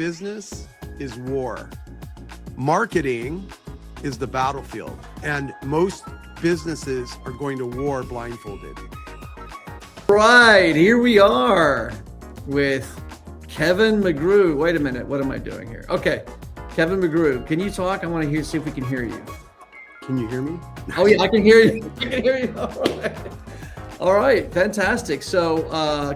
business is war. Marketing is the battlefield, and most businesses are going to war blindfolded. Right, here we are with Kevin McGrew. Wait a minute, what am I doing here? Okay, Kevin McGrew, can you talk? I want to see if we can hear you. Can you hear me? Oh yeah, I can hear you. I can hear you. All right, fantastic. So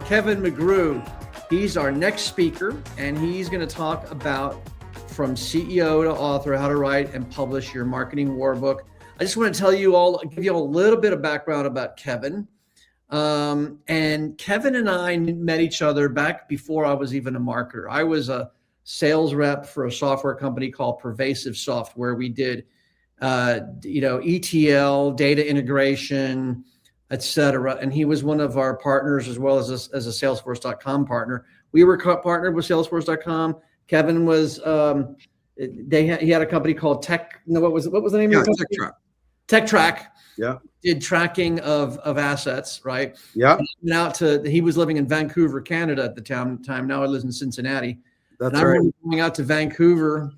Kevin McGrew, he's our next speaker, and he's going to talk about from CEO to author, how to write and publish your marketing war book. I just want to tell you all, give you all a little bit of background about Kevin. And Kevin and I met each other back before I was even a marketer. I was a sales rep for a software company called Pervasive Software. We did, ETL, data integration, et cetera. And he was one of our partners as well as a Salesforce.com partner. We were partnered with Salesforce.com. Kevin was, he had a company called what was the name of it? TechTrack. Yeah. Did tracking of assets, right? Yeah. He was living in Vancouver, Canada at the time. Now he lives in Cincinnati. That's and I right. remember going out to Vancouver,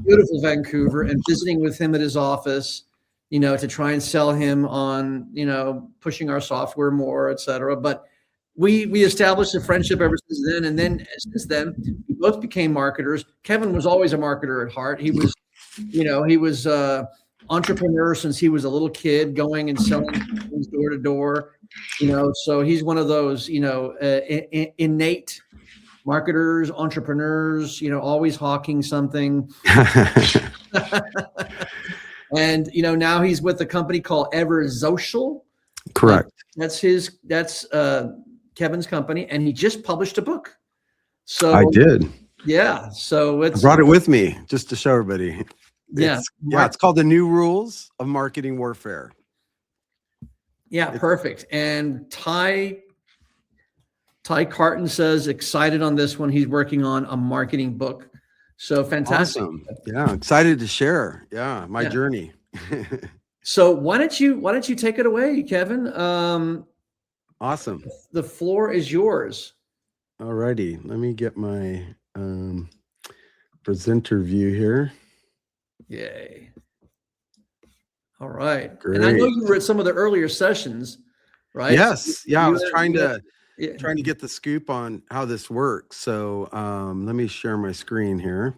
beautiful Vancouver, and visiting with him at his office, to try and sell him on, pushing our software more, et cetera. But we established a friendship ever since then. And then since then, we both became marketers. Kevin was always a marketer at heart. He was, entrepreneur since he was a little kid, going and selling things door to door, so he's one of those, innate marketers, entrepreneurs, always hawking something. And, now he's with a company called Everzocial. Correct. That's Kevin's company. And he just published a book. So I did. Yeah. So I brought it with me just to show everybody. It's called The New Rules of Marketing Warfare. Yeah, perfect. And Ty Carton says excited on this one. He's working on a marketing book. So fantastic. Awesome. Yeah, excited to share. Yeah, my journey. So why don't you take it away, Kevin? Awesome. The floor is yours. All righty. Let me get my presenter view here. Yay. All right. Great. And I know you were at some of the earlier sessions, right? Yes. Yeah. I was trying to get the scoop on how this works. So let me share my screen here.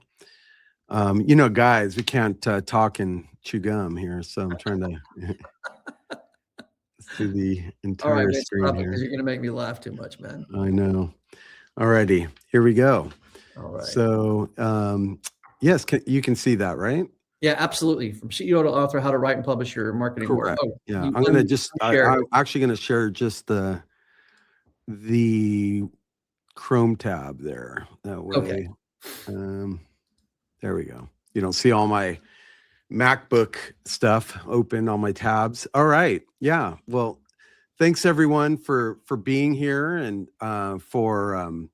Guys, we can't talk and chew gum here. So I'm trying to let's do the entire screen here. Because you're going to make me laugh too much, man. I know. All righty. Here we go. All right. So yes, you can see that, right? Yeah, absolutely. From CEO to author, how to write and publish your marketing. Correct. Yeah, I'm going to I'm actually going to share just the Chrome tab there. That way. Okay. There we go. You don't see all my MacBook stuff open on my tabs. All right. Yeah. Well, thanks everyone for being here and for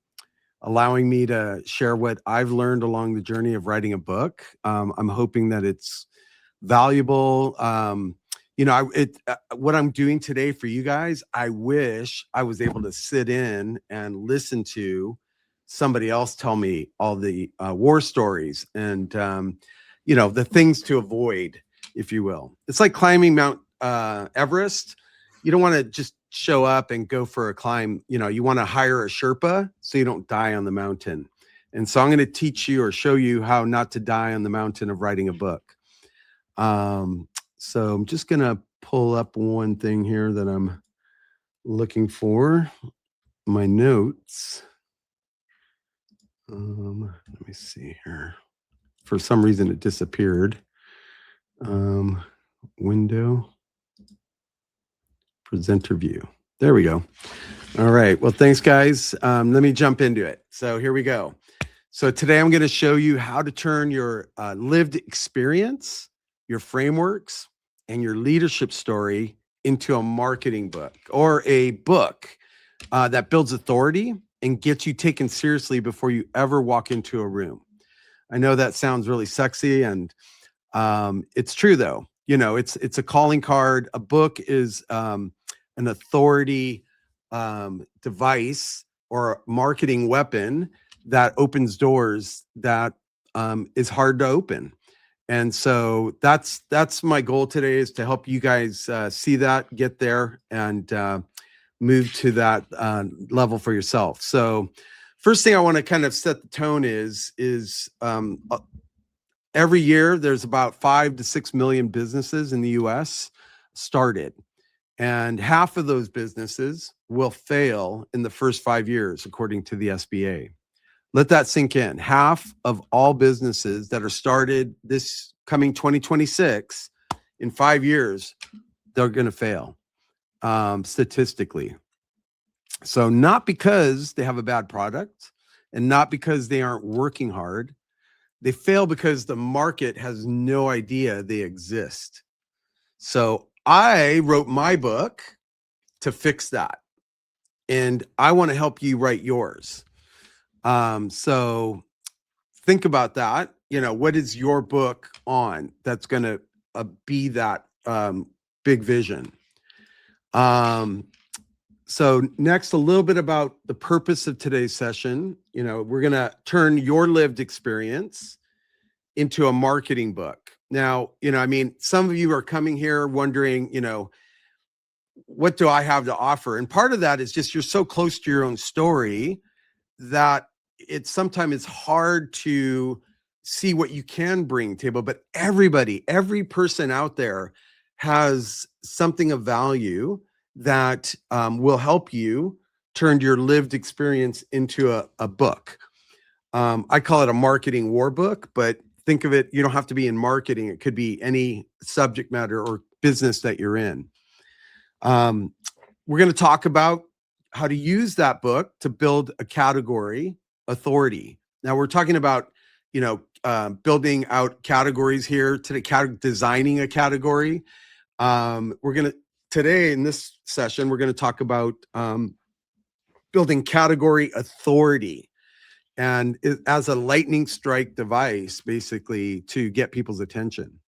allowing me to share what I've learned along the journey of writing a book. I'm hoping that it's valuable. What I'm doing today for you guys, I wish I was able to sit in and listen to somebody else tell me all the war stories and, the things to avoid, if you will. It's like climbing Mount Everest. You don't want to just show up and go for a climb. You want to hire a Sherpa so you don't die on the mountain. And so I'm going to teach you or show you how not to die on the mountain of writing a book. So I'm just going to pull up one thing here that I'm looking for. My notes. Let me see here. For some reason it disappeared. Window. Presenter view. There we go. All right. Well, thanks, guys. Let me jump into it. So here we go. So today I'm going to show you how to turn your lived experience, your frameworks, and your leadership story into a marketing book or a book that builds authority and gets you taken seriously before you ever walk into a room. I know that sounds really sexy, and it's true though. It's a calling card. A book is an authority device or marketing weapon that opens doors that is hard to open. And so that's my goal today, is to help you guys see that, get there, and move to that level for yourself. So first thing I want to kind of set the tone is every year there's about 5 to 6 million businesses in the US started. And half of those businesses will fail in the first 5 years, according to the SBA. Let that sink in. Half of all businesses that are started this coming 2026, in 5 years, they're going to fail, statistically. So not because they have a bad product and not because they aren't working hard. They fail because the market has no idea they exist. So I wrote my book to fix that. And I want to help you write yours. So think about that. What is your book on that's going to be that big vision? So next, a little bit about the purpose of today's session. We're going to turn your lived experience into a marketing book. Now, some of you are coming here wondering, what do I have to offer? And part of that is just you're so close to your own story that sometimes it's hard to see what you can bring to the table. But every person out there has something of value that will help you turn your lived experience into a book. I call it a marketing war book, but think of it, you don't have to be in marketing. It could be any subject matter or business that you're in. We're going to talk about how to use that book to build a category authority. Now we're talking about, building out categories here today, designing a category. Today in this session, we're going to talk about building category authority, and as a lightning strike device, basically, to get people's attention.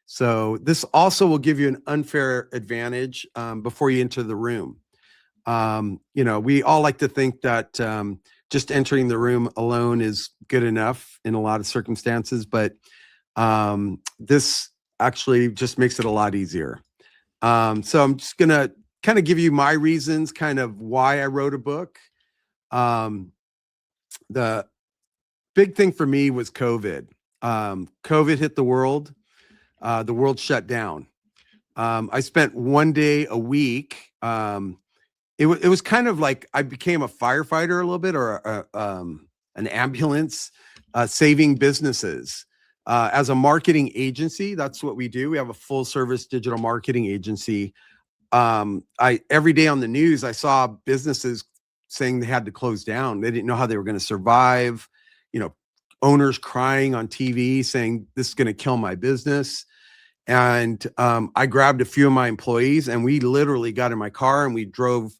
So this also will give you an unfair advantage before you enter the room. We all like to think that just entering the room alone is good enough in a lot of circumstances, but this actually just makes it a lot easier. So I'm just going to kind of give you my reasons, kind of why I wrote a book. The big thing for me was COVID. COVID hit the world. The world shut down. I spent one day a week. It was kind of like I became a firefighter a little bit, or an ambulance, saving businesses. As a marketing agency, that's what we do. We have a full service digital marketing agency. Every day on the news, I saw businesses saying they had to close down. They didn't know how they were going to survive. Owners crying on TV saying, this is going to kill my business. And I grabbed a few of my employees and we literally got in my car and we drove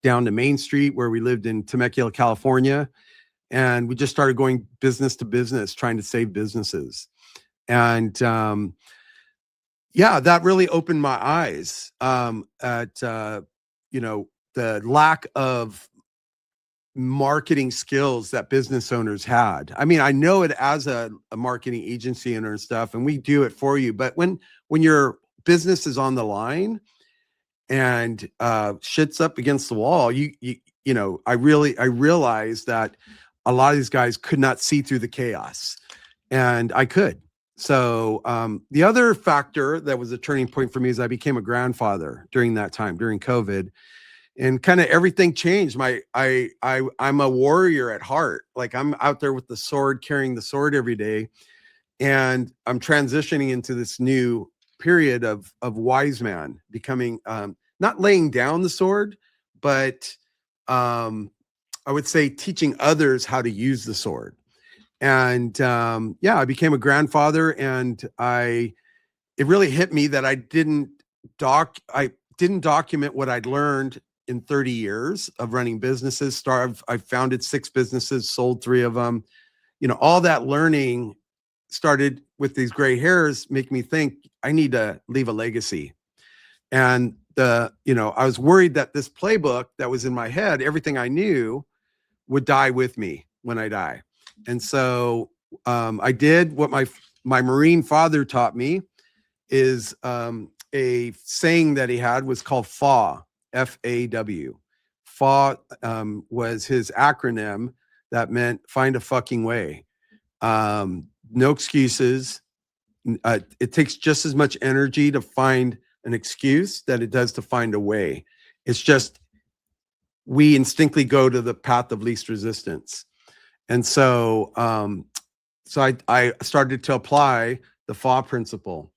down to Main Street, where we lived in Temecula, California. And we just started going business to business, trying to save businesses. And that really opened my eyes at, the lack of marketing skills that business owners had. I mean, I know it as a marketing agency owner and stuff, and we do it for you. But when your business is on the line and shit's up against the wall, I realized that a lot of these guys could not see through the chaos, and I could. So the other factor that was a turning point for me is I became a grandfather during that time, during COVID. And kind of everything changed. I'm a warrior at heart. Like, I'm out there with the sword, carrying the sword every day. And I'm transitioning into this new period of wise man, becoming, not laying down the sword, but I would say teaching others how to use the sword. And I became a grandfather, and it really hit me that I didn't document what I'd learned in 30 years of running businesses. I founded 6 businesses, sold 3 of them. All that learning started with these gray hairs, make me think I need to leave a legacy. And I was worried that this playbook that was in my head, everything I knew, would die with me. when I die. And so I did what my Marine father taught me is a saying that he had was called FAW, FAW. FAW was his acronym that meant find a fucking way. No excuses. It takes just as much energy to find an excuse that it does to find a way. It's just we instinctively go to the path of least resistance. And so I started to apply the FAW principle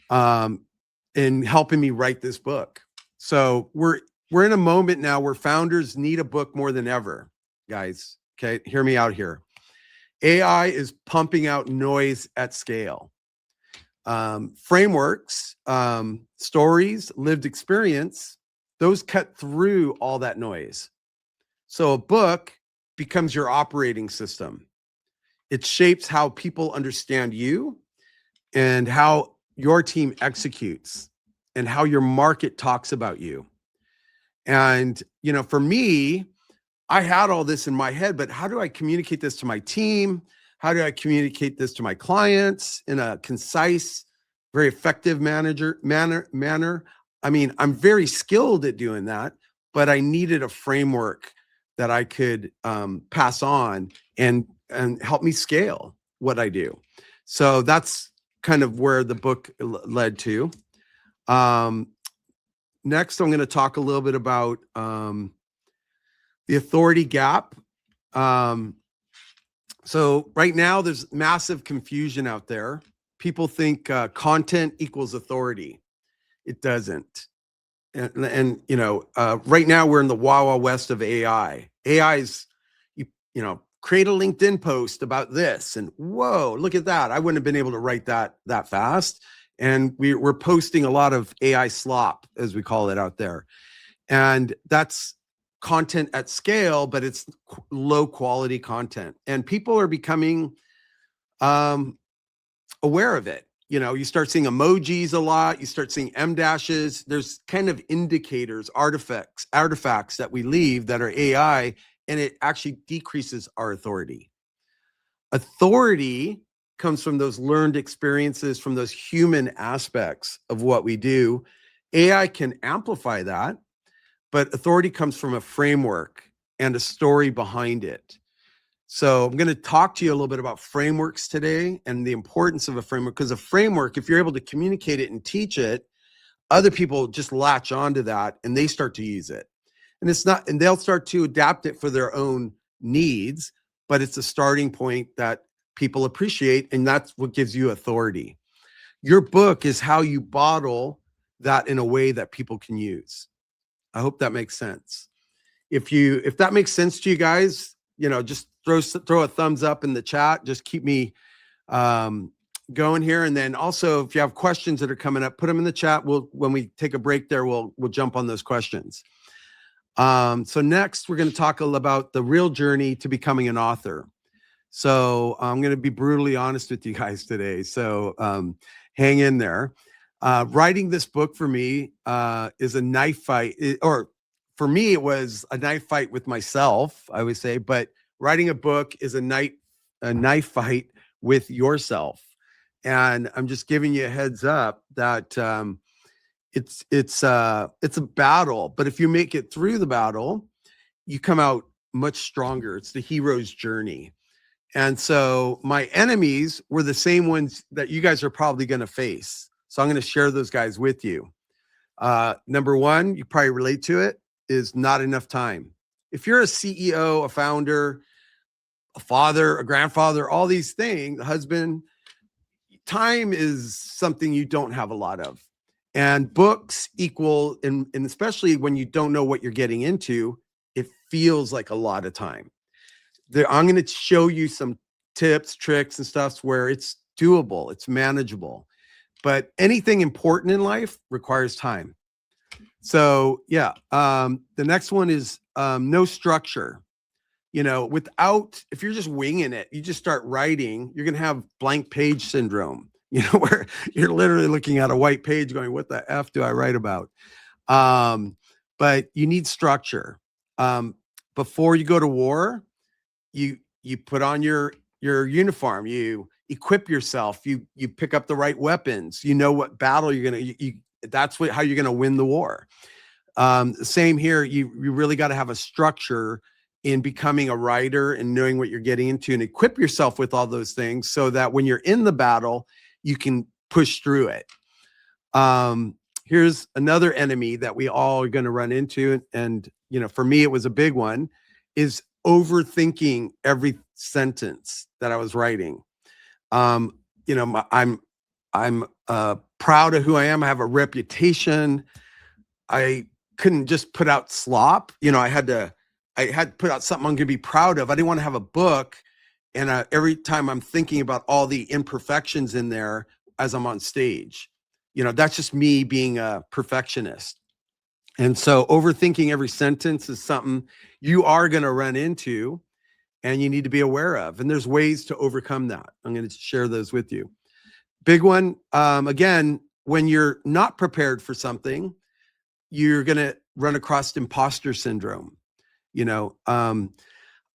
in helping me write this book. So we're in a moment now where founders need a book more than ever, guys. Okay, hear me out here. AI is pumping out noise at scale. Frameworks, stories, lived experience, those cut through all that noise. So a book becomes your operating system. It shapes how people understand you and how your team executes and how your market talks about you. And, you know, for me, I had all this in my head, but how do I communicate this to my team? How do I communicate this to my clients in a concise, very effective manner? I mean, I'm very skilled at doing that, but I needed a framework that I could pass on and help me scale what I do. So that's kind of where the book led to. Next, I'm going to talk a little bit about the authority gap. So right now there's massive confusion out there. People think content equals authority. It doesn't. And you know, right now we're in the Wild West of AI. AI's, you know, create a LinkedIn post about this, and whoa, look at that. I wouldn't have been able to write that fast. And we're posting a lot of AI slop, as we call it out there. And that's content at scale, but it's low quality content. And people are becoming aware of it. You know, you start seeing emojis a lot, you start seeing M dashes. There's kind of indicators, artifacts that we leave that are AI, and it actually decreases our authority. Authority comes from those learned experiences, from those human aspects of what we do. AI can amplify that, but authority comes from a framework and a story behind it. So I'm going to talk to you a little bit about frameworks today and the importance of a framework, because a framework, if you're able to communicate it and teach it, other people just latch onto that and they start to use it. And they'll start to adapt it for their own needs, but it's a starting point that people appreciate, and that's what gives you authority. Your book is how you bottle that in a way that people can use. I hope that makes sense. If that makes sense to you guys, you know, just throw a thumbs up in the chat. Just keep me going here. And then also, if you have questions that are coming up, put them in the chat. When we take a break there, we'll jump on those questions. So next, we're going to talk a little about the real journey to becoming an author. So I'm going to be brutally honest with you guys today. So hang in there. Writing this book for me is a knife fight, or for me, it was a knife fight with myself, I would say, but writing a book is a knife fight with yourself. And I'm just giving you a heads up that it's a battle, but if you make it through the battle, you come out much stronger. It's the hero's journey. And so my enemies were the same ones that you guys are probably going to face. So I'm going to share those guys with you. Number one, you probably relate to it, is not enough time. If you're a CEO, a founder, a father, a grandfather, all these things, a husband, time is something you don't have a lot of. And books equal, and especially when you don't know what you're getting into, it feels like a lot of time. I'm going to show you some tips, tricks, and stuff where it's doable, it's manageable. But anything important in life requires time. So yeah, the next one is no structure. You know, if you're just winging it, you just start writing, you're going to have blank page syndrome, you know, where you're literally looking at a white page going, what the F do I write about? But you need structure. Before you go to war, you you put on your uniform, you equip yourself, you pick up the right weapons, you know what battle you're going to, that's how you're going to win the war. Same here. You really got to have a structure in becoming a writer and knowing what you're getting into, and equip yourself with all those things so that when you're in the battle, you can push through it. Here's another enemy that we all are going to run into. And, for me, it was a big one, is overthinking every sentence that I was writing. I'm proud of who I am. I have a reputation. I couldn't just put out slop. I had to put out something I'm going to be proud of. I didn't want to have a book. And every time I'm thinking about all the imperfections in there as I'm on stage, that's just me being a perfectionist. And so overthinking every sentence is something you are going to run into and you need to be aware of. And there's ways to overcome that. I'm going to share those with you. Big one, again, when you're not prepared for something, you're going to run across imposter syndrome.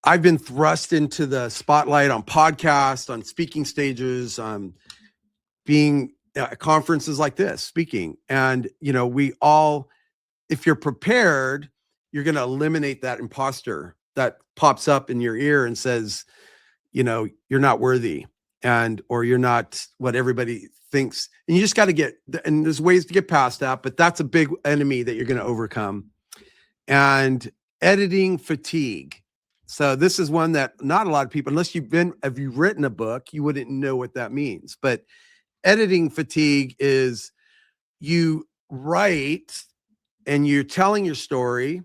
I've been thrust into the spotlight on podcasts, on speaking stages, being at conferences like this, speaking. And, we all, if you're prepared, you're going to eliminate that imposter that pops up in your ear and says, you're not worthy, or you're not what everybody thinks. And you just got to and there's ways to get past that, but that's a big enemy that you're going to overcome. And editing fatigue. So this is one that not a lot of people, unless have you written a book, you wouldn't know what that means. But editing fatigue is you write and you're telling your story,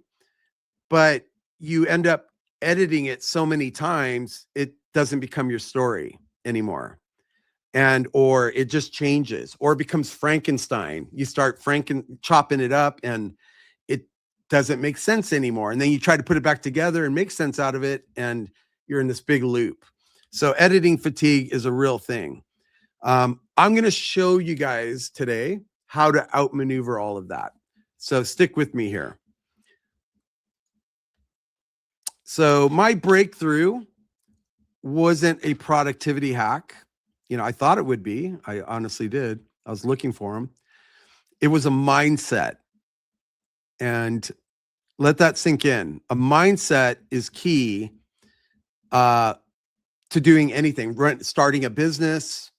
but you end up editing it so many times, it doesn't become your story anymore. Or it just changes, or it becomes Frankenstein. You start chopping it up and it doesn't make sense anymore. And then you try to put it back together and make sense out of it, and you're in this big loop. So editing fatigue is a real thing. I'm going to show you guys today how to outmaneuver all of that. So stick with me here. So my breakthrough wasn't a productivity hack. I thought it would be. I honestly did. I was looking for them. It was a mindset. And let that sink in. A mindset is key to doing anything. Starting a business,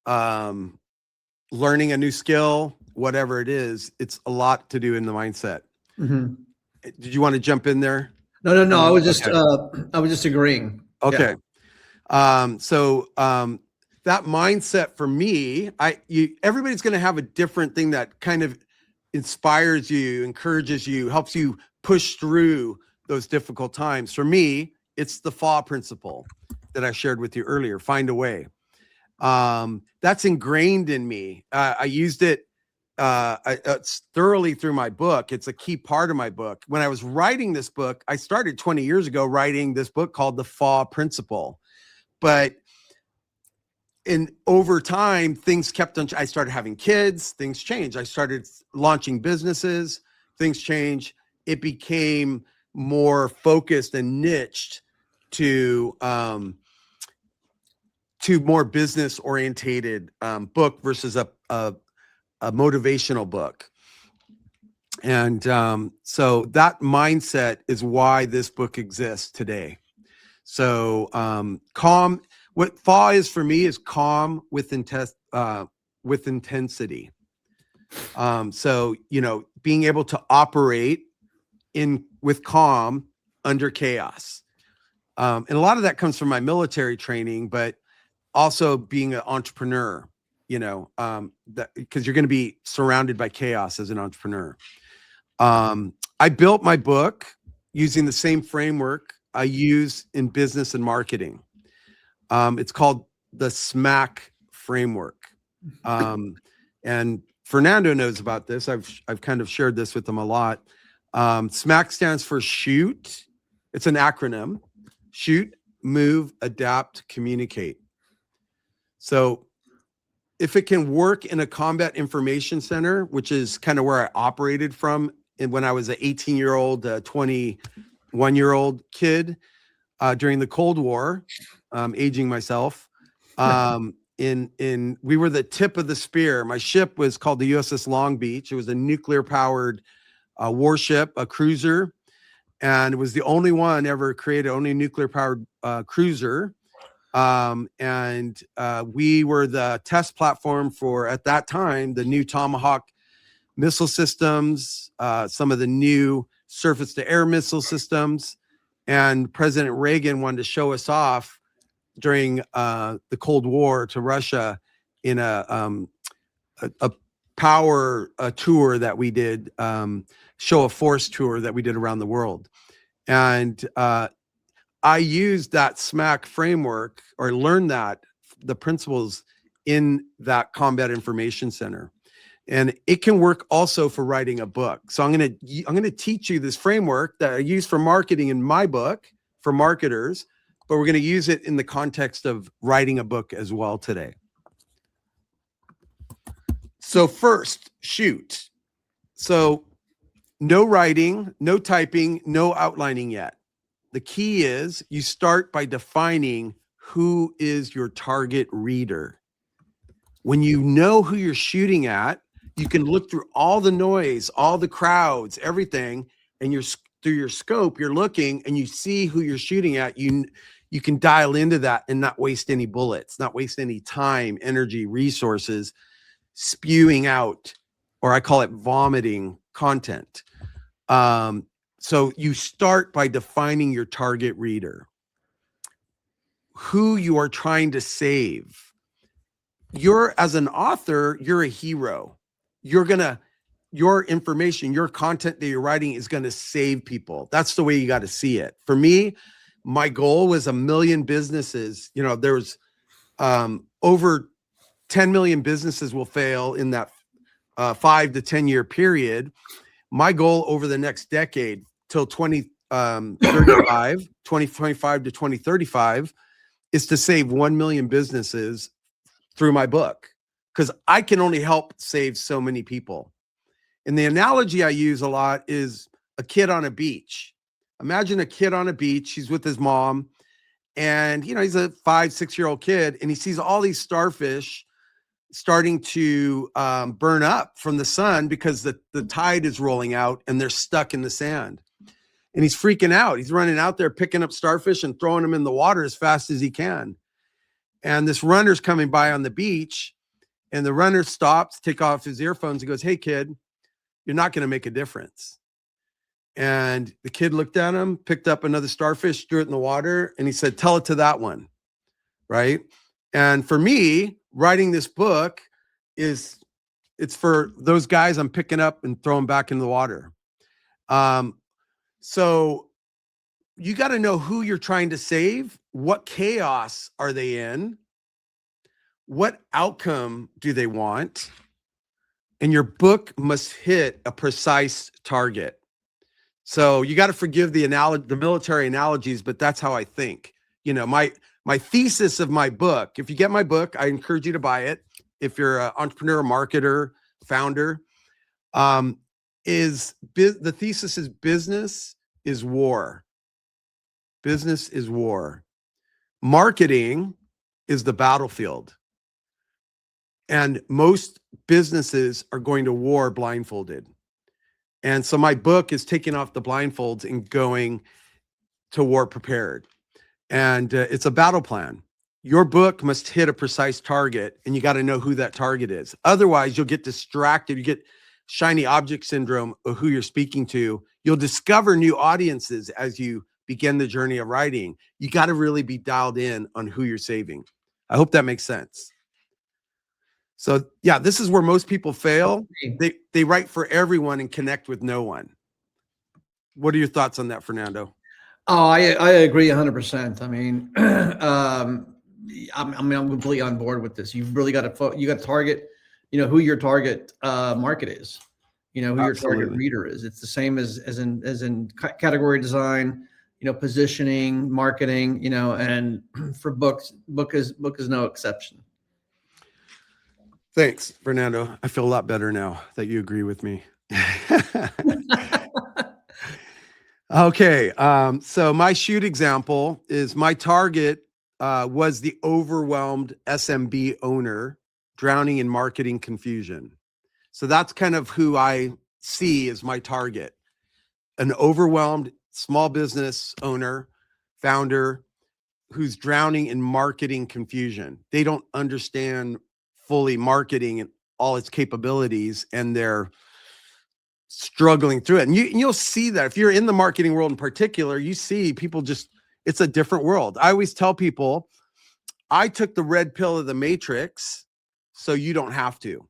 learning a new skill, whatever it is, it's a lot to do in the mindset. Mm-hmm. Did you want to jump in there? No. I was just agreeing. Okay. Yeah. That mindset for me, everybody's going to have a different thing that kind of inspires you, encourages you, helps you push through those difficult times. For me, it's the FAW principle that I shared with you earlier. Find a way. That's ingrained in me. I used it it's thoroughly through my book. It's a key part of my book. When I was writing this book, I started 20 years ago writing this book called The FAW Principle. But over time, things kept on. I started having kids, things changed. I started launching businesses, things changed. It became more focused and niched to more business orientated book versus a motivational book. And so that mindset is why this book exists today. So calm. What FAW is for me is calm with intensity. So, being able to operate with calm under chaos. And a lot of that comes from my military training, but also being an entrepreneur, because you're going to be surrounded by chaos as an entrepreneur. I built my book using the same framework I use in business and marketing. It's called the SMAC framework. And Fernando knows about this. I've kind of shared this with him a lot. SMAC stands for shoot. It's an acronym. Shoot, move, adapt, communicate. So if it can work in a combat information center, which is kind of where I operated from when I was an 18-year-old, 21-year-old kid, during the Cold War, aging myself. We were the tip of the spear. My ship was called the USS Long Beach. It was a nuclear powered warship, a cruiser, and it was the only one ever created, only nuclear powered cruiser. We were the test platform for, at that time, the new Tomahawk missile systems, some of the new surface to air missile systems. And President Reagan wanted to show us off during the Cold War to Russia in a power tour that we did, show of force tour that we did around the world. And I used that SMAC framework, or learned the principles in that Combat Information Center. And it can work also for writing a book. So I'm going to teach you this framework that I use for marketing in my book for marketers, but we're going to use it in the context of writing a book as well today. So first, shoot. So no writing, no typing, no outlining yet. The key is you start by defining who is your target reader. When you know who you're shooting at, you can look through all the noise, all the crowds, everything, and through your scope, you're looking and you see who you're shooting at. You can dial into that and not waste any bullets, not waste any time, energy, resources, spewing out, or I call it vomiting content. So you start by defining your target reader, who you are trying to save. As an author, you're a hero. Your information, your content that you're writing is going to save people. That's the way you got to see it. For me, my goal was 1 million businesses. There's over 10 million businesses will fail in that 5 to 10 year period. My goal over the next decade till 2025 to 2035 is to save 1 million businesses through my book, because I can only help save so many people. And the analogy I use a lot is a kid on a beach. Imagine a kid on a beach. He's with his mom, and he's a 5-6-year-old kid, and he sees all these starfish starting to burn up from the sun because the tide is rolling out and they're stuck in the sand. And he's freaking out. He's running out there, picking up starfish and throwing them in the water as fast as he can. And this runner's coming by on the beach, and the runner stops, takes off his earphones, and goes, "Hey, kid, you're not going to make a difference." And the kid looked at him, picked up another starfish, threw it in the water, and he said, "Tell it to that one." Right? And for me, writing this book it's for those guys I'm picking up and throwing back into the water. So you got to know who you're trying to save. What chaos are they in? What outcome do they want? And your book must hit a precise target. So you got to forgive the military analogies, but that's how I think. My thesis of my book, if you get my book, I encourage you to buy it. If you're an entrepreneur, marketer, founder, the thesis is business is war. Business is war. Marketing is the battlefield. And most businesses are going to war blindfolded. And so my book is taking off the blindfolds and going to war prepared. And it's a battle plan. Your book must hit a precise target, and you got to know who that target is. Otherwise, you'll get distracted. You get shiny object syndrome of who you're speaking to. You'll discover new audiences as you begin the journey of writing. You got to really be dialed in on who you're saving. I hope that makes sense. So yeah, this is where most people fail. They write for everyone and connect with no one. What are your thoughts on that, Fernando? Oh, I agree 100%. I mean, I'm completely on board with this. You've really got to target, who your target market is, who your target reader is. It's the same as in category design, positioning, marketing, and for book is no exception. Thanks, Fernando. I feel a lot better now that you agree with me. Okay. So my shoot example is my target was the overwhelmed SMB owner drowning in marketing confusion. So that's kind of who I see as my target. An overwhelmed small business owner, founder who's drowning in marketing confusion. They don't understand fully marketing and all its capabilities, and they're struggling through it. And you'll see that if you're in the marketing world in particular, you see people just, it's a different world. I always tell people, I took the red pill of the matrix, so you don't have to.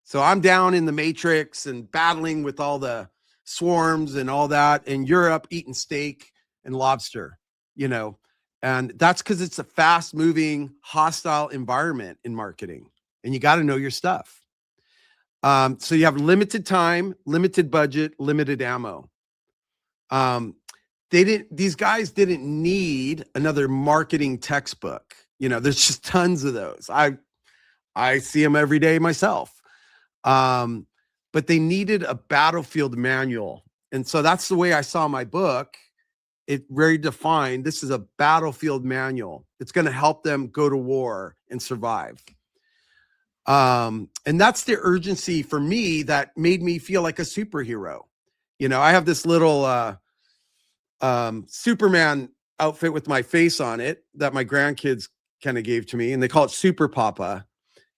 So I'm down in the matrix and battling with all the swarms and all that, and you're up eating steak and lobster, you know, and that's because it's a fast moving, hostile environment in marketing, and you got to know your stuff. So you have limited time, limited budget, limited ammo. These guys didn't need another marketing textbook. You know, there's just tons of those. I see them every day myself. But they needed a battlefield manual. And so that's the way I saw my book. It very defined, this is a battlefield manual. It's going to help them go to war and survive. And that's the urgency for me that made me feel like a superhero. You know, I have this little Superman outfit with my face on it that my grandkids kind of gave to me, and they call it Super Papa,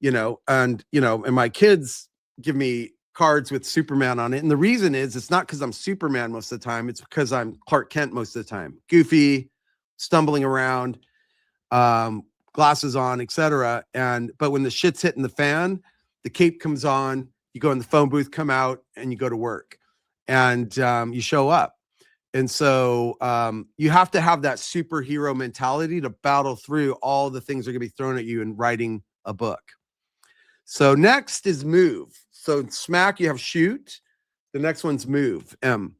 and my kids give me cards with Superman on it. And the reason is, it's not because I'm Superman most of the time. It's because I'm Clark Kent most of the time. Goofy, stumbling around, glasses on, etc. But when the shit's hitting the fan, the cape comes on, you go in the phone booth, come out, and you go to work, and you show up. And so you have to have that superhero mentality to battle through all the things that are going to be thrown at you in writing a book. So next is move. So SMAC, you have shoot. The next one's move. M.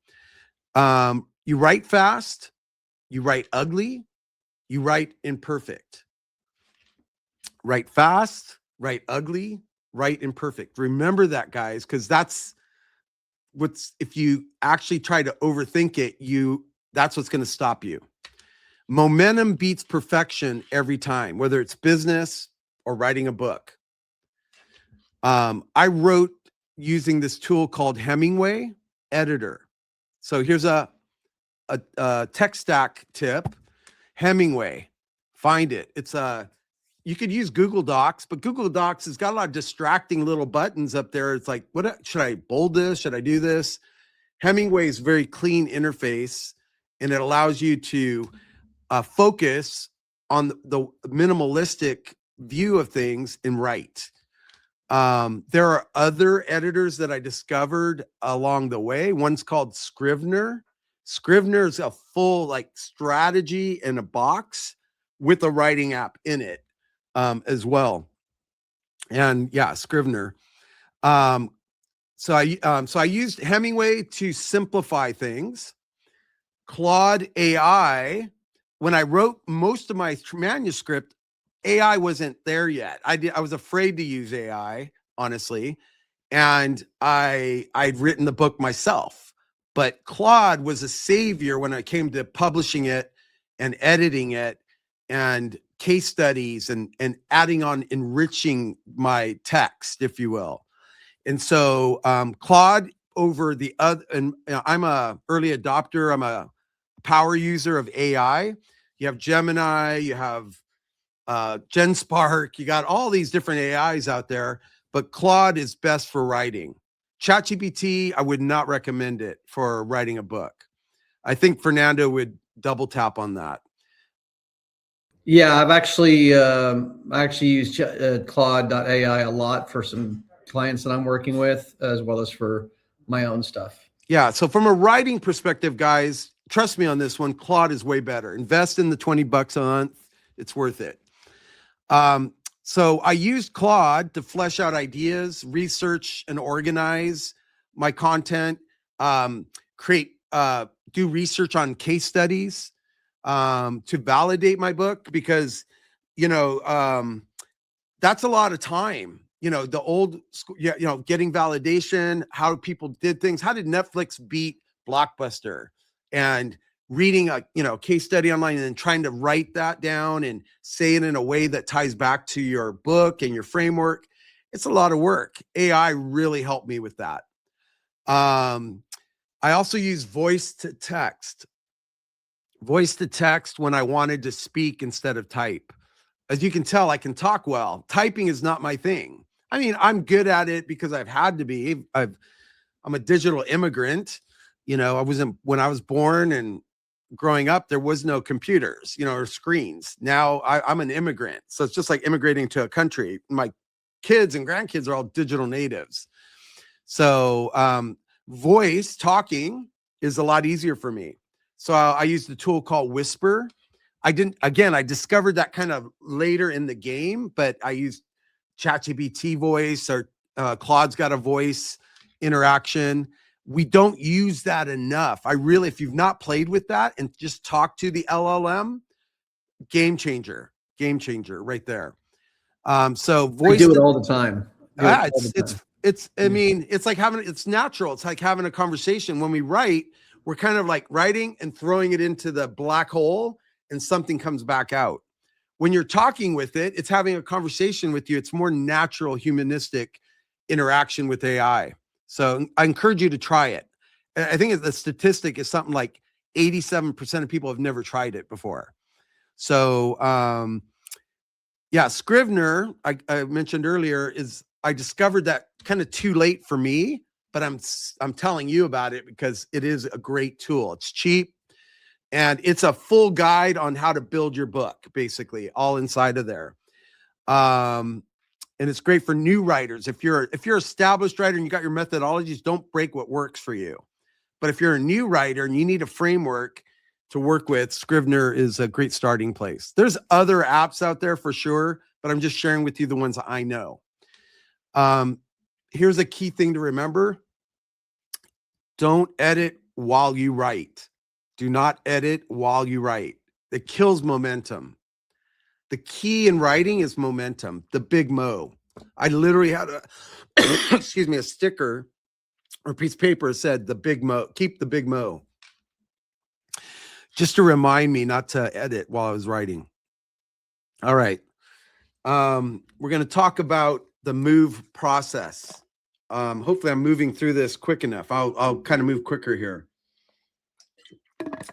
You write fast. You write ugly. You write imperfect. Write fast. Write ugly. Write imperfect. Remember that, guys, because that's if you actually try to overthink it, that's what's going to stop you. Momentum beats perfection every time, whether it's business or writing a book. I wrote using this tool called Hemingway Editor. So here's a tech stack tip. Hemingway, find it. You could use Google Docs, but Google Docs has got a lot of distracting little buttons up there. It's like, should I bold this? Should I do this? Hemingway's very clean interface, and it allows you to focus on the minimalistic view of things and write. There are other editors that I discovered along the way. One's called Scrivener. Scrivener is a full strategy in a box with a writing app in it as well. And yeah, Scrivener. So I used Hemingway to simplify things. Claude AI, when I wrote most of my manuscript, AI wasn't there yet. I was afraid to use AI, honestly. And I'd written the book myself. But Claude was a savior when it came to publishing it and editing it and case studies and adding on, enriching my text, if you will. And so Claude over the other, and I'm a early adopter. I'm a power user of AI. You have Gemini, you have GenSpark, you got all these different AIs out there, but Claude is best for writing. ChatGPT, I would not recommend it for writing a book. I think Fernando would double tap on that. Yeah, I've actually used Claude.ai a lot for some clients that I'm working with, as well as for my own stuff. Yeah. So from a writing perspective, guys, trust me on this one, Claude is way better. Invest in the $20 a month. It's worth it. So I used Claude to flesh out ideas, research and organize my content, do research on case studies, to validate my book, because, that's a lot of time. The old school, getting validation, how people did things. How did Netflix beat Blockbuster? and reading a case study online and then trying to write that down and say it in a way that ties back to your book and your framework. It's a lot of work. AI really helped me with that. I also use voice to text when I wanted to speak instead of type. As you can tell, I can talk well. Typing is not my thing. I mean, I'm good at it because I've had to be. I'm a digital immigrant. When I was born and growing up, there was no computers, or screens. Now I'm an immigrant. So it's just like immigrating to a country. My kids and grandkids are all digital natives. So voice talking is a lot easier for me. So I used a tool called Whisper. I discovered that kind of later in the game, but I used ChatGPT voice, or Claude's got a voice interaction. We don't use that enough. If you've not played with that and just talk to the LLM, game changer right there. So voice. I do it all the time. It's like it's natural. It's like having a conversation. When we write, we're kind of like writing and throwing it into the black hole and something comes back out. When you're talking with it, it's having a conversation with you. It's more natural, humanistic interaction with AI. So I encourage you to try it. I think the statistic is something like 87% of people have never tried it before. So Scrivener, I mentioned earlier, I discovered that kind of too late for me, but I'm telling you about it because it is a great tool. It's cheap and it's a full guide on how to build your book, basically, all inside of there. And it's great for new writers. If you're an established writer and you got your methodologies, don't break what works for you. But if you're a new writer and you need a framework to work with, Scrivener is a great starting place. There's other apps out there for sure, but I'm just sharing with you the ones I know. Here's a key thing to remember. Don't edit while you write. Do not edit while you write. It kills momentum. The key in writing is momentum, the big mo. I literally had a sticker or a piece of paper that said the big mo, keep the big mo. Just to remind me not to edit while I was writing. All right. We're going to talk about the move process. Hopefully I'm moving through this quick enough. I'll kind of move quicker here.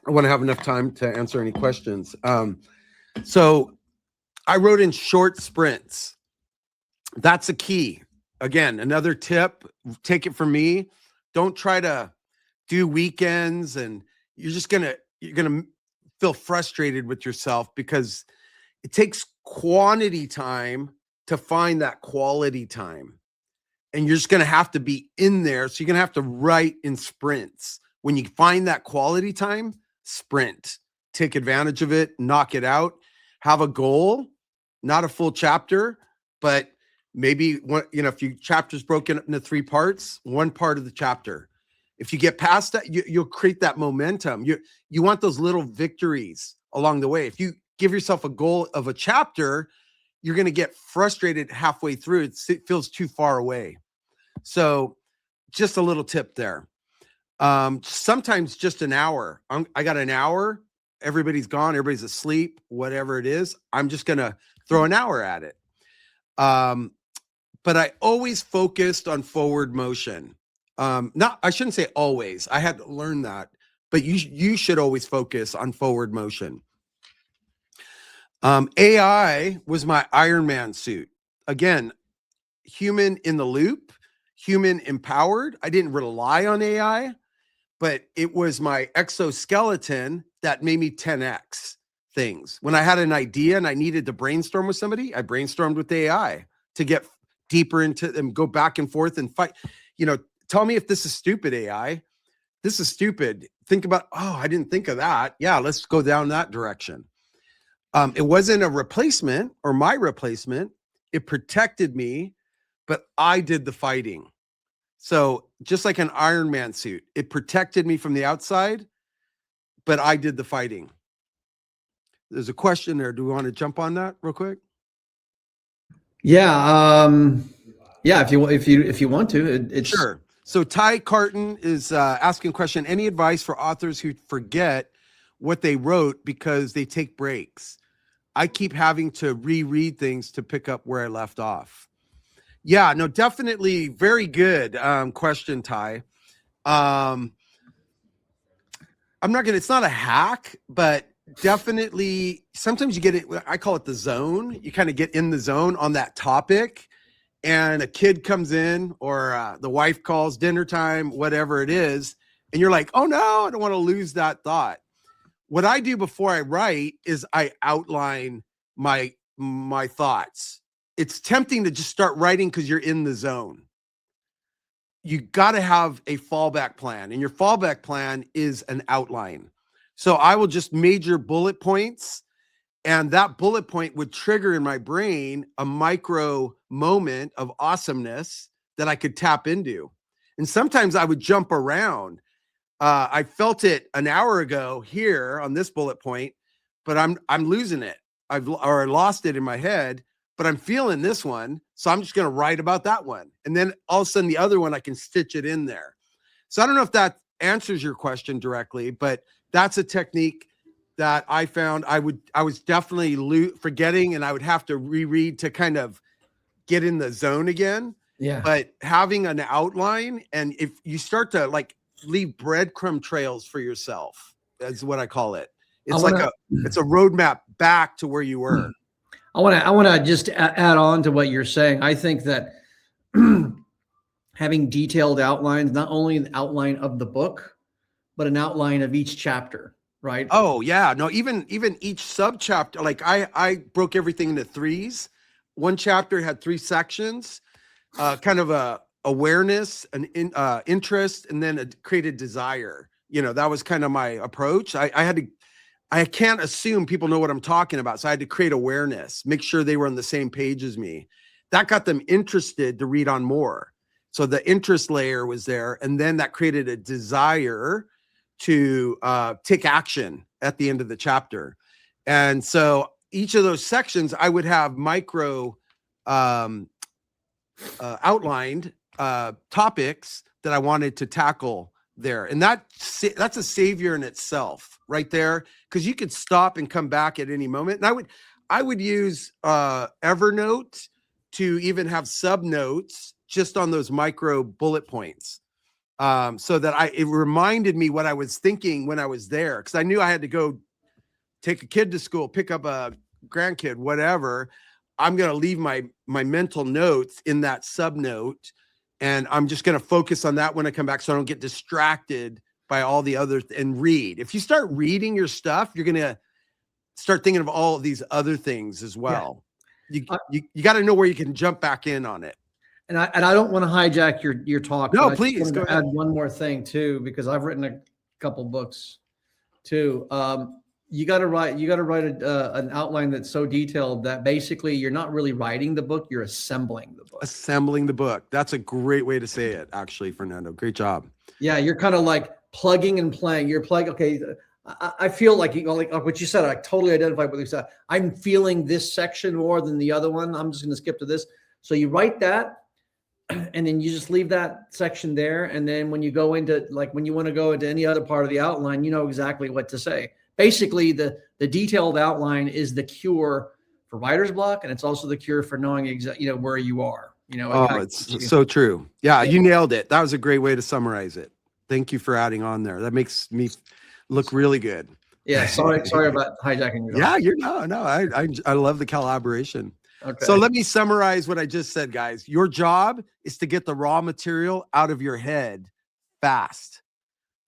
I want to have enough time to answer any questions. So I wrote in short sprints. That's a key. Again, another tip, take it from me. Don't try to do weekends and you're going to feel frustrated with yourself because it takes quantity time to find that quality time. And you're just going to have to be in there. So you're going to have to write in sprints. When you find that quality time, sprint, take advantage of it, knock it out, have a goal, not a full chapter, but maybe one, if your chapter's broken up into 3 parts, one part of the chapter. If you get past that, you'll create that momentum. You want those little victories along the way. If you give yourself a goal of a chapter, you're going to get frustrated halfway through. It feels too far away. So just a little tip there. Sometimes just an hour. I got an hour. Everybody's gone. Everybody's asleep, whatever it is. I'm just going to throw an hour at it. But I always focused on forward motion. I shouldn't say always. I had to learn that, but you should always focus on forward motion. AI was my Ironman suit. Again, human in the loop, human empowered. I didn't rely on AI, but it was my exoskeleton that made me 10x things. When I had an idea and I needed to brainstorm with somebody, I brainstormed with AI to get deeper into them, go back and forth and fight. Tell me if this is stupid, AI. This is stupid. Think about, I didn't think of that. Yeah, let's go down that direction. It wasn't a replacement or my replacement. It protected me, but I did the fighting. So just like an Ironman suit, it protected me from the outside, but I did the fighting. There's a question there. Do we want to jump on that real quick? Yeah. Yeah. If you want to, it's sure. So Ty Carton is asking a question. Any advice for authors who forget what they wrote because they take breaks? I keep having to reread things to pick up where I left off. Yeah, no, definitely very good question, Ty. I'm not gonna, it's not a hack, but definitely sometimes you get it. I call it the zone. You kind of get in the zone on that topic, and a kid comes in, or the wife calls, dinner time, whatever it is, and you're like, oh no, I don't want to lose that thought. What I do before I write is I outline my thoughts. It's tempting to just start writing because you're in the zone. You got to have a fallback plan, and your fallback plan is an outline. So I will just major bullet points, and that bullet point would trigger in my brain a micro moment of awesomeness that I could tap into. And sometimes I would jump around. I felt it an hour ago here on this bullet point, but I'm losing it. I lost it in my head, but I'm feeling this one. So I'm just going to write about that one. And then all of a sudden the other one, I can stitch it in there. So I don't know if that answers your question directly, but that's a technique that I found. I was definitely forgetting, and I would have to reread to kind of get in the zone again. Yeah. But having an outline, and if you start to like leave breadcrumb trails for yourself, that's what I call it. It's it's a roadmap back to where you were. I want to just add on to what you're saying. I think that having detailed outlines, not only an outline of the book, but an outline of each chapter, right? Oh yeah, no, even each sub chapter. Like I broke everything into threes. One chapter had 3 sections, kind of a awareness, an interest, and then a created desire. You know, that was kind of my approach. I can't assume people know what I'm talking about. So I had to create awareness, make sure they were on the same page as me. That got them interested to read on more. So the interest layer was there. And then that created a desire to take action at the end of the chapter. And so each of those sections, I would have micro outlined topics that I wanted to tackle there. And that's a savior in itself right there, because you could stop and come back at any moment. And I would use Evernote to even have sub notes just on those micro bullet points, so that it reminded me what I was thinking when I was there, because I knew I had to go take a kid to school, pick up a grandkid, whatever. I'm going to leave my mental notes in that sub note, and I'm just going to focus on that when I come back, so I don't get distracted by all the others and read. If you start reading your stuff, you're going to start thinking of all of these other things as well. Yeah. You got to know where you can jump back in on it. And I don't want to hijack your talk. No, please go ahead. Add one more thing too, because I've written a couple books too. You got to write an outline that's so detailed that basically you're not really writing the book, you're assembling the book. Assembling the book. That's a great way to say it, actually, Fernando. Great job. Yeah, you're kind of like plugging and playing. You're plugging. Okay, I feel like like what you said. I totally identify with what you said. I'm feeling this section more than the other one. I'm just going to skip to this. So you write that, and then you just leave that section there. And then when you go into, like, when you want to go into any other part of the outline, you know exactly what to say. Basically, the detailed outline is the cure for writer's block, and it's also the cure for knowing exactly, where you are. It's so true. Yeah, you nailed it. That was a great way to summarize it. Thank you for adding on there. That makes me look really good. Yeah, sorry about hijacking your talk. Yeah, I love the collaboration. Okay. So let me summarize what I just said, guys. Your job is to get the raw material out of your head fast.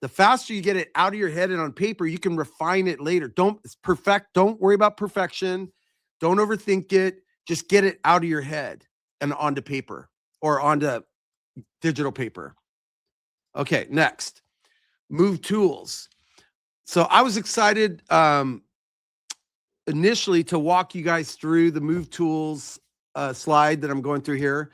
The faster you get it out of your head and on paper, you can refine it later. Don't worry about perfection. Don't overthink it. Just get it out of your head and onto paper or onto digital paper. Okay, next, move tools. So I was excited initially to walk you guys through the move tools slide that I'm going through here.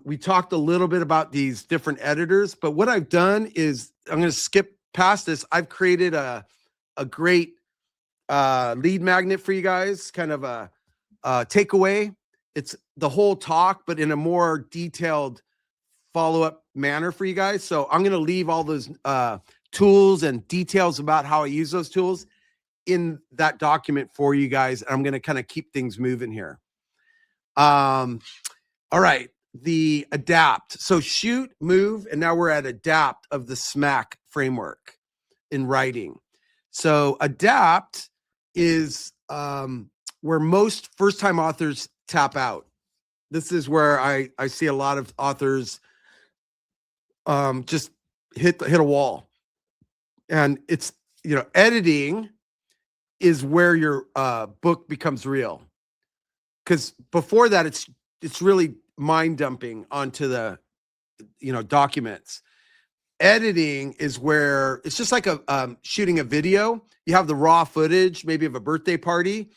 We talked a little bit about these different editors, but what I've done is I'm going to skip past this. I've created a great lead magnet for you guys, kind of a takeaway. It's the whole talk, but in a more detailed follow-up manner for you guys. So I'm going to leave all those tools and details about how I use those tools in that document for you guys. I'm going to kind of keep things moving here. All right. The adapt. So shoot, move, and now we're at adapt of the SMAC framework in writing. So adapt is where most first-time authors tap out. This is where I see a lot of authors just hit a wall. And it's, editing is where your book becomes real. Because before that, it's really mind dumping onto the, documents. Editing is where it's just like shooting a video. You have the raw footage, maybe of a birthday party.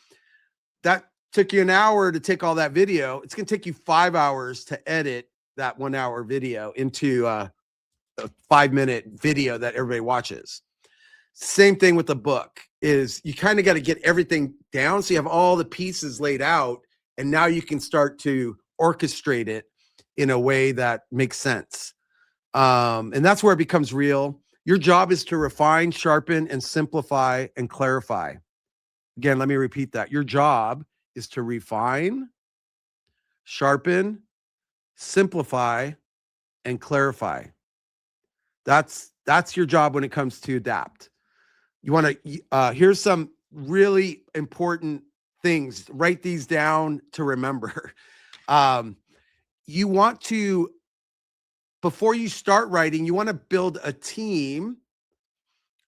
That took you an hour to take all that video. It's going to take you 5 hours to edit that 1 hour video into a 5-minute video that everybody watches. Same thing with the book is you kind of got to get everything down. So you have all the pieces laid out, and now you can start to orchestrate it in a way that makes sense. And that's where it becomes real. Your job is to refine, sharpen, and simplify and clarify. Again, let me repeat that. Your job is to refine, sharpen, simplify, and clarify. That's your job when it comes to adapt. You want to, here's some really important things. Write these down to remember. You want to, before you start writing, you want to build a team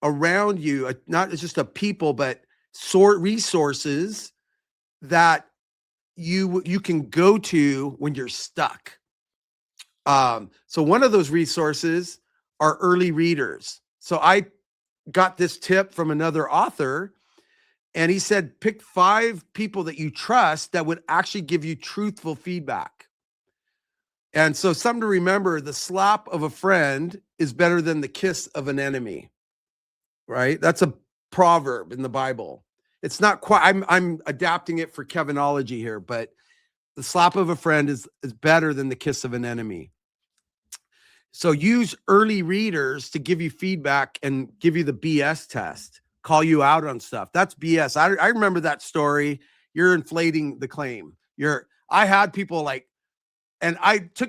around you, not just a people, but resources that you can go to when you're stuck. So one of those resources are early readers. So I got this tip from another author, and he said, pick 5 people that you trust that would actually give you truthful feedback. And so something to remember, the slap of a friend is better than the kiss of an enemy, right? That's a proverb in the Bible. It's not quite, I'm adapting it for Kevinology here, but the slap of a friend is better than the kiss of an enemy. So use early readers to give you feedback and give you the BS test, call you out on stuff. That's BS. I remember that story. You're inflating the claim. I had people like, and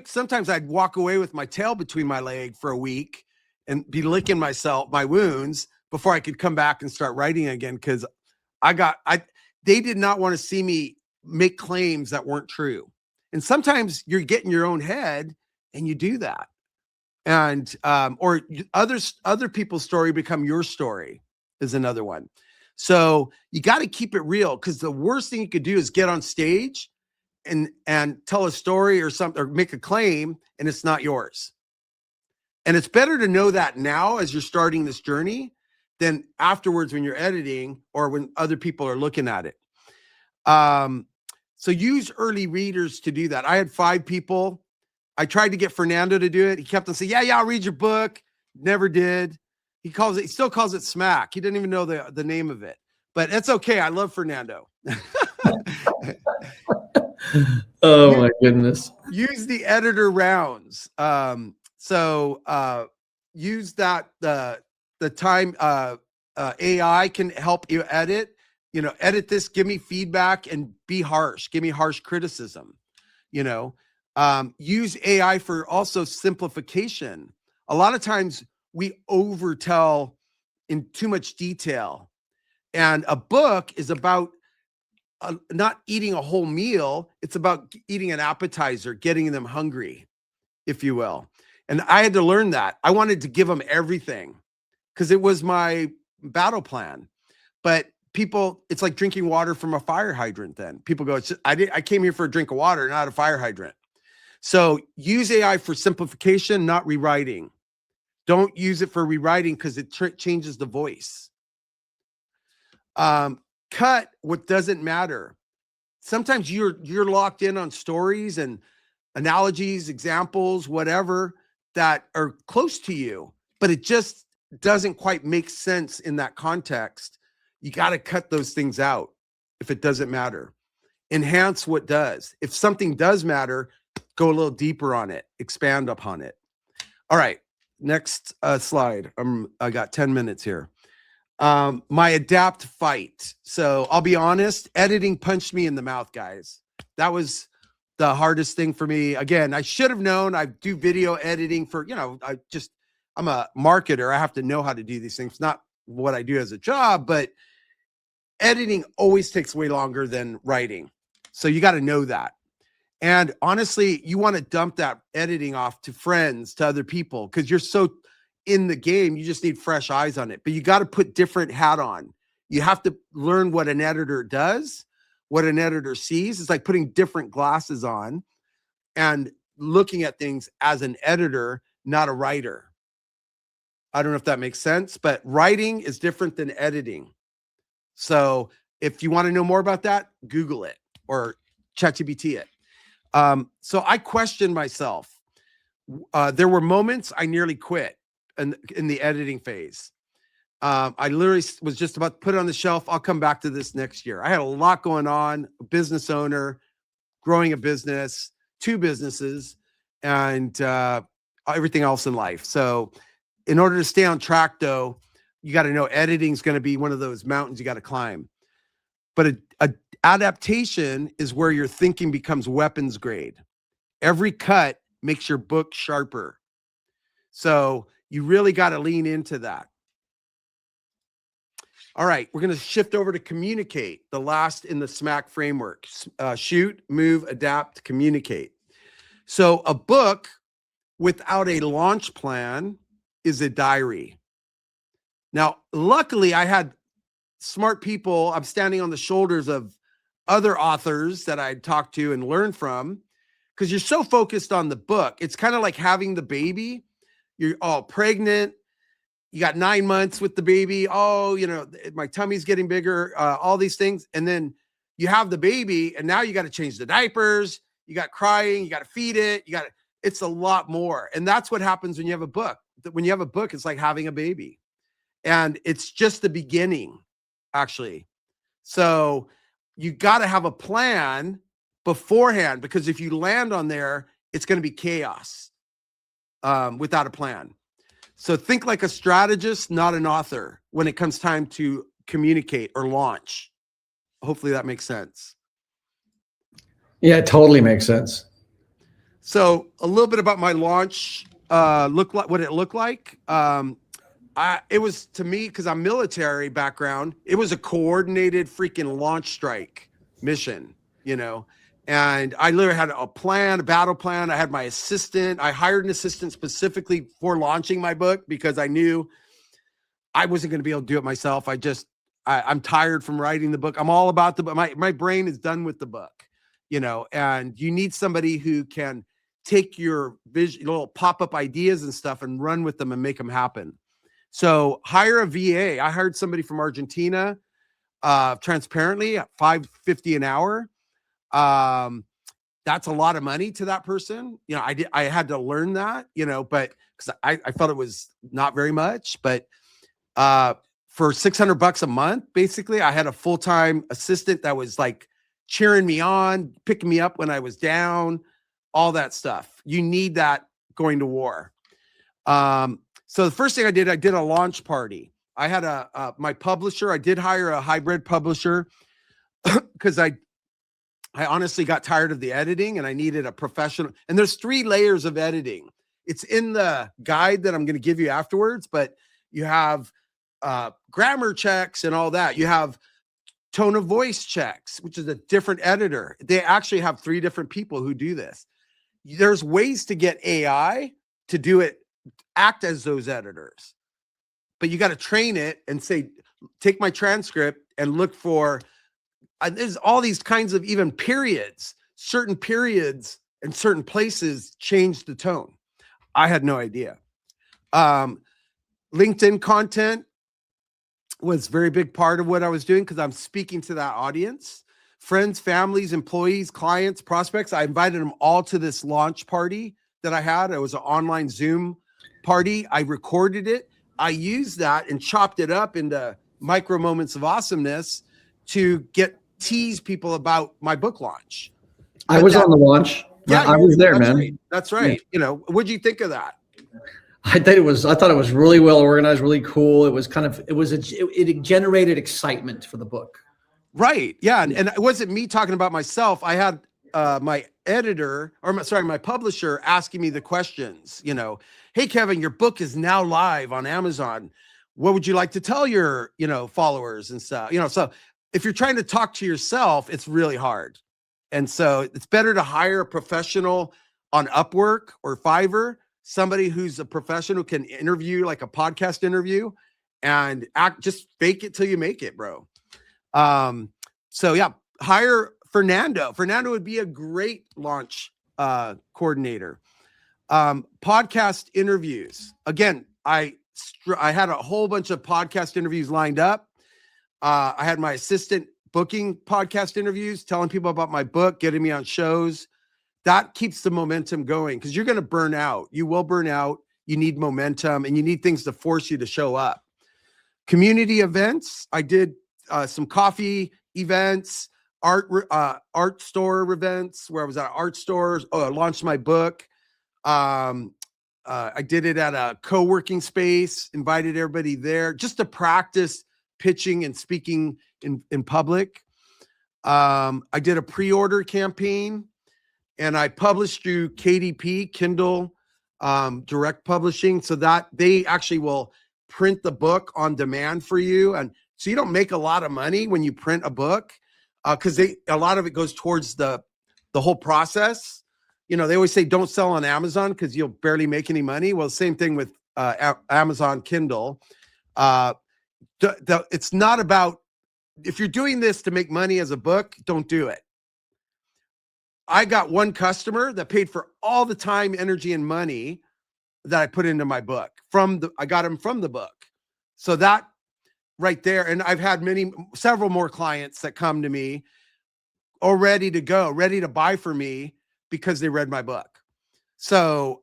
sometimes I'd walk away with my tail between my leg for a week and be licking my wounds before I could come back and start writing again. Cause they did not want to see me make claims that weren't true. And sometimes you're getting your own head and you do that. And, or other people's story become your story is another one. So you got to keep it real, because the worst thing you could do is get on stage and tell a story or something, or make a claim, and it's not yours. And it's better to know that now as you're starting this journey than afterwards when you're editing or when other people are looking at it. So use early readers to do that. I had 5 people. I tried to get Fernando to do it. He kept on saying, yeah, I'll read your book. Never did. He still calls it SMAC. He didn't even know the name of it, but it's okay. I love Fernando. Oh my goodness. Use the editor rounds. Use that, the time, AI can help you edit, edit this, give me feedback and be harsh. Give me harsh criticism, use AI for also simplification. A lot of times we overtell in too much detail, and a book is about not eating a whole meal. It's about eating an appetizer, getting them hungry, if you will. And I had to learn that. I wanted to give them everything because it was my battle plan. But people, it's like drinking water from a fire hydrant. Then people go, I came here for a drink of water, not a fire hydrant. So use AI for simplification, not rewriting. Don't use it for rewriting because it changes the voice. Cut what doesn't matter. Sometimes you're locked in on stories and analogies, examples, whatever that are close to you, but it just doesn't quite make sense in that context. You got to cut those things out if it doesn't matter. Enhance what does. If something does matter, go a little deeper on it, expand upon it. All right, next slide. I got 10 minutes here. My adapt fight. So I'll be honest, editing punched me in the mouth, guys. That was the hardest thing for me. Again, I should have known. I do video editing for, I'm a marketer. I have to know how to do these things. Not what I do as a job, but editing always takes way longer than writing. So you got to know that. And honestly, you want to dump that editing off to friends, to other people, because you're so in the game, you just need fresh eyes on it. But you got to put different hat on. You have to learn what an editor does, what an editor sees. It's like putting different glasses on and looking at things as an editor, not a writer. I don't know if that makes sense, but writing is different than editing. So if you want to know more about that, Google it or ChatGPT it. So I questioned myself. There were moments I nearly quit in the editing phase. I literally was just about to put it on the shelf. I'll come back to this next year. I had a lot going on, a business owner, growing a business, 2 businesses, and everything else in life. So in order to stay on track, though, you got to know editing is going to be one of those mountains you got to climb. But a adaptation is where your thinking becomes weapons grade. Every cut makes your book sharper. So you really got to lean into that. All right, we're going to shift over to communicate, the last in the SMAC framework. Shoot, move, adapt, communicate. So a book without a launch plan is a diary. Now, luckily, I had smart people. I'm standing on the shoulders of other authors that I'd talked to and learned from, because you're so focused on the book. It's kind of like having the baby. You're all pregnant. You got 9 months with the baby. Oh, my tummy's getting bigger, all these things. And then you have the baby, and now you got to change the diapers. You got crying. You got to feed it. It's a lot more. And that's what happens when you have a book. When you have a book, it's like having a baby. And it's just the beginning, actually. So you got to have a plan beforehand, because if you land on there, it's going to be chaos without a plan. So think like a strategist, not an author, when it comes time to communicate or launch. Hopefully that makes sense. Yeah, it totally makes sense. So a little bit about my launch, what it looked like. It was, to me, because I'm military background, it was a coordinated freaking launch strike mission, and I literally had a plan, a battle plan. I had my assistant. I hired an assistant specifically for launching my book because I knew I wasn't going to be able to do it myself. I'm tired from writing the book. I'm all about the book. My brain is done with the book, and you need somebody who can take your vision, little pop-up ideas and stuff and run with them and make them happen. So hire a VA. I hired somebody from Argentina, transparently at $5.50 an hour. That's a lot of money to that person. I had to learn that, but because I felt it was not very much, but for $600 a month, basically, I had a full-time assistant that was like cheering me on, picking me up when I was down, all that stuff. You need that going to war. So the first thing I did a launch party. I had my publisher. I did hire a hybrid publisher because I honestly got tired of the editing and I needed a professional. And there's 3 layers of editing. It's in the guide that I'm going to give you afterwards, but you have grammar checks and all that. You have tone of voice checks, which is a different editor. They actually have 3 different people who do this. There's ways to get AI to do it, act as those editors, but you got to train it and say, take my transcript and look for, there's all these kinds of even periods, certain periods and certain places change the tone. I had no idea. LinkedIn content was a very big part of what I was doing because I'm speaking to that audience. Friends, families, employees, clients, prospects. I invited them all to this launch party that I had. It was an online Zoom party. I recorded it. I used that and chopped it up into micro moments of awesomeness to tease people about my book launch. I was on the launch. Yeah, I was there, that's man. right. That's right. Yeah. What'd you think of that? I thought it was really well organized, really cool. It generated excitement for the book. Right. Yeah. And it wasn't me talking about myself. I had my editor my publisher asking me the questions, hey, Kevin, your book is now live on Amazon. What would you like to tell your, followers and stuff? So if you're trying to talk to yourself, it's really hard. And so it's better to hire a professional on Upwork or Fiverr, somebody who's a professional who can interview like a podcast interview and just fake it till you make it, bro. So yeah, hire Fernando. Fernando would be a great launch coordinator. Podcast interviews. Again, I had a whole bunch of podcast interviews lined up. I had my assistant booking podcast interviews, telling people about my book, getting me on shows. That keeps the momentum going because you're going to burn out. You will burn out. You need momentum and you need things to force you to show up. Community events. I did some coffee events, art store events where I was at art stores. Oh, I launched my book. I did it at a co-working space, invited everybody there just to practice pitching and speaking in public. I did a pre-order campaign and I published through KDP, Kindle Direct Publishing, so that they actually will print the book on demand for you. And so you don't make a lot of money when you print a book because a lot of it goes towards the whole process. They always say don't sell on Amazon because you'll barely make any money. Well, same thing with Amazon Kindle. It's not about, if you're doing this to make money as a book, don't do it. I got one customer that paid for all the time, energy, and money that I put into my book. I got him from the book. So that right there, and I've had several more clients that come to me all ready to go, ready to buy for me because they read my book. So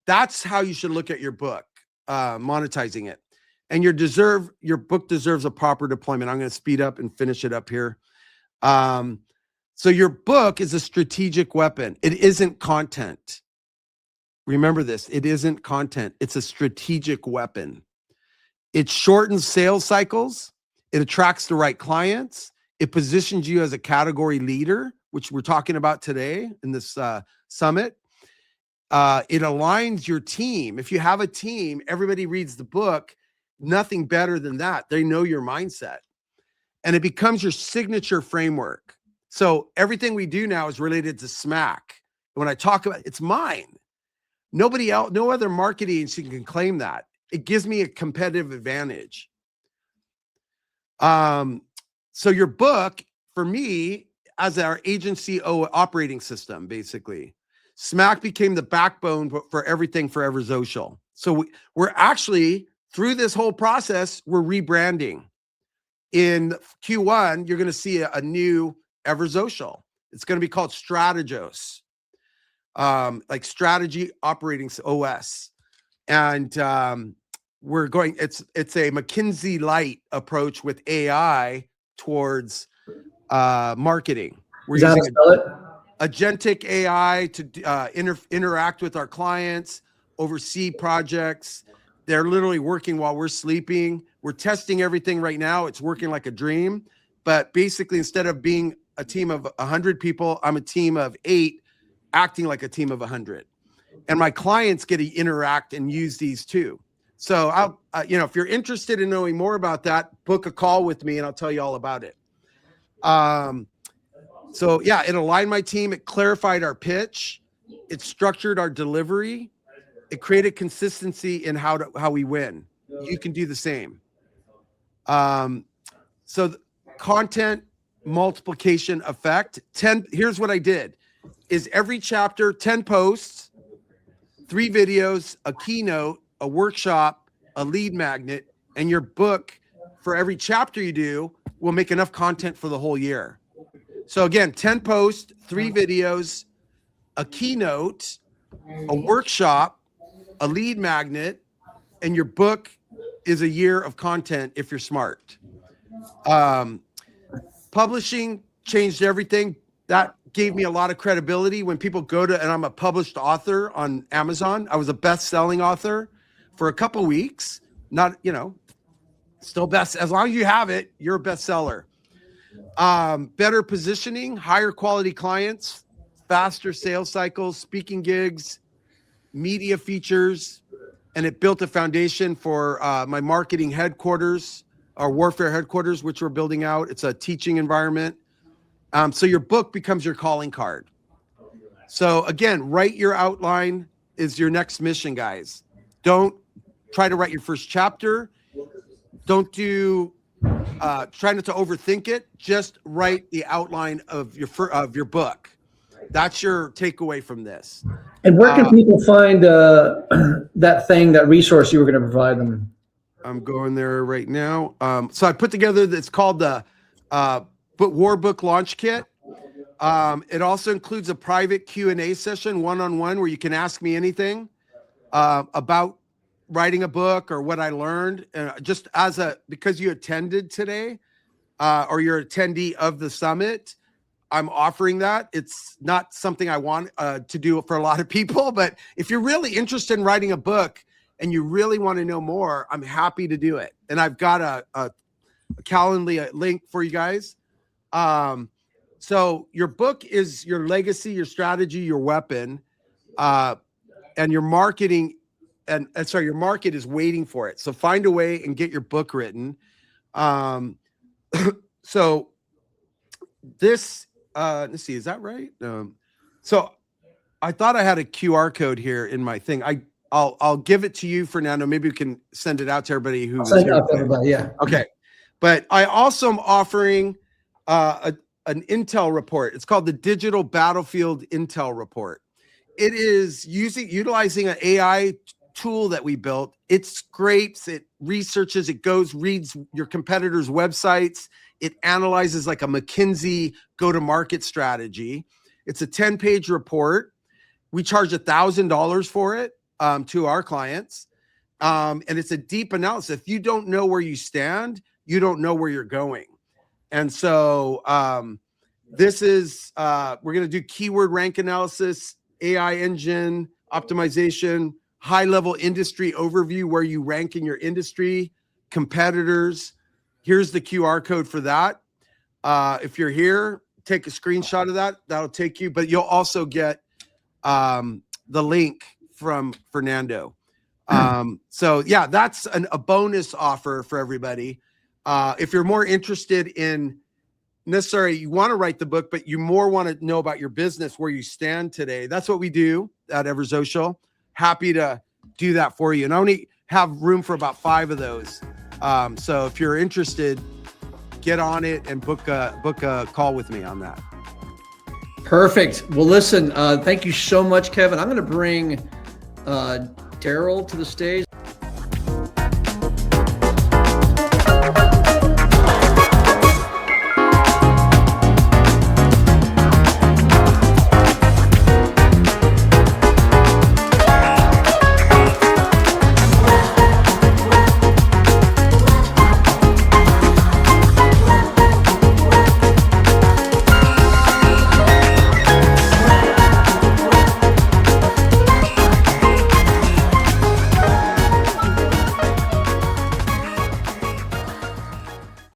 that's how you should look at your book, monetizing it. And your book deserves a proper deployment. I'm going to speed up and finish it up here. So your book is a strategic weapon. It isn't content. Remember this. It isn't content. It's a strategic weapon. It shortens sales cycles. It attracts the right clients. It positions you as a category leader, which we're talking about today in this summit. It aligns your team. If you have a team, everybody reads the book. Nothing better than that. They know your mindset. And it becomes your signature framework. So everything we do now is related to SMAC. When I talk about it's mine. Nobody else, no other marketing agency can claim that. It gives me a competitive advantage. So your book, for me, as our agency operating system, basically, SMAC became the backbone for everything for Everzocial. So we're actually, through this whole process, we're rebranding. In Q1, you're going to see a new Everzocial. It's going to be called Strategos, like Strategy Operating OS. And we're going, it's a McKinsey light approach with AI towards marketing. We're using agentic AI to interact with our clients, oversee projects. They're literally working while we're sleeping. We're testing everything right now. It's working like a dream. But basically, instead of being a team of 100 people, I'm a team of 8 acting like a team of 100. And my clients get to interact and use these too. So I'll, if you're interested in knowing more about that, book a call with me and I'll tell you all about it. So yeah, it aligned my team. It clarified our pitch. It structured our delivery. It created consistency in how we win. You can do the same. So the content multiplication effect. Here's what I did is every chapter, 10 posts, 3 videos, a keynote, a workshop, a lead magnet, and your book for every chapter you do will make enough content for the whole year. So again, 10 posts, 3 videos, a keynote, a workshop, a lead magnet, and your book is a year of content if you're smart. Publishing changed everything. That gave me a lot of credibility when people go to, and I'm a published author on Amazon. I was a best-selling author for a couple weeks. Not, still best. As long as you have it, you're a bestseller. Better positioning, higher quality clients, faster sales cycles, speaking gigs, media features, and it built a foundation for my marketing headquarters, our warfare headquarters, which we're building out. It's a teaching environment. So your book becomes your calling card. So again, write your outline is your next mission, guys. Don't try to write your first chapter. Don't try not to overthink it. Just write the outline of your book. That's your takeaway from this. And where can people find that resource you were going to provide them? I'm going there right now. So I put together, it's called the War Book Launch Kit. It also includes a private Q&A session, one-on-one, where you can ask me anything about writing a book or what I learned. Just because you attended today or you're an attendee of the summit, I'm offering that. It's not something I want to do for a lot of people, but if you're really interested in writing a book and you really want to know more, I'm happy to do it. And I've got a Calendly link for you guys. So your book is your legacy, your strategy, your weapon, and your marketing. And sorry, your market is waiting for it. So find a way and get your book written. So this, let's see, is that right? So I thought I had a QR code here in my thing. I'll give it to you, Fernando. Maybe we can send it out to everybody who's send it out to everybody. Yeah. Okay. But I also am offering an Intel report. It's called the Digital Battlefield Intel Report. It is utilizing an AI tool that we built. It scrapes, it researches, it reads your competitors' websites. It analyzes like a McKinsey go-to-market strategy. It's a 10-page report. We charge $1,000 for it to our clients. And it's a deep analysis. If you don't know where you stand, you don't know where you're going. And so this is, we're going to do keyword rank analysis, AI engine, optimization, high-level industry overview, where you rank in your industry, competitors. Here's the QR code for that. If you're here, take a screenshot of that. That'll take you, but you'll also get the link from Fernando. So yeah, that's a bonus offer for everybody. If you're more interested in necessarily, you want to write the book, but you more want to know about your business, where you stand today. That's what we do at Everzocial. Happy to do that for you. And I only have room for about 5 of those. So if you're interested, get on it and book a call with me on that. Perfect. Well, listen, thank you so much, Kevin. I'm going to bring Daryl to the stage.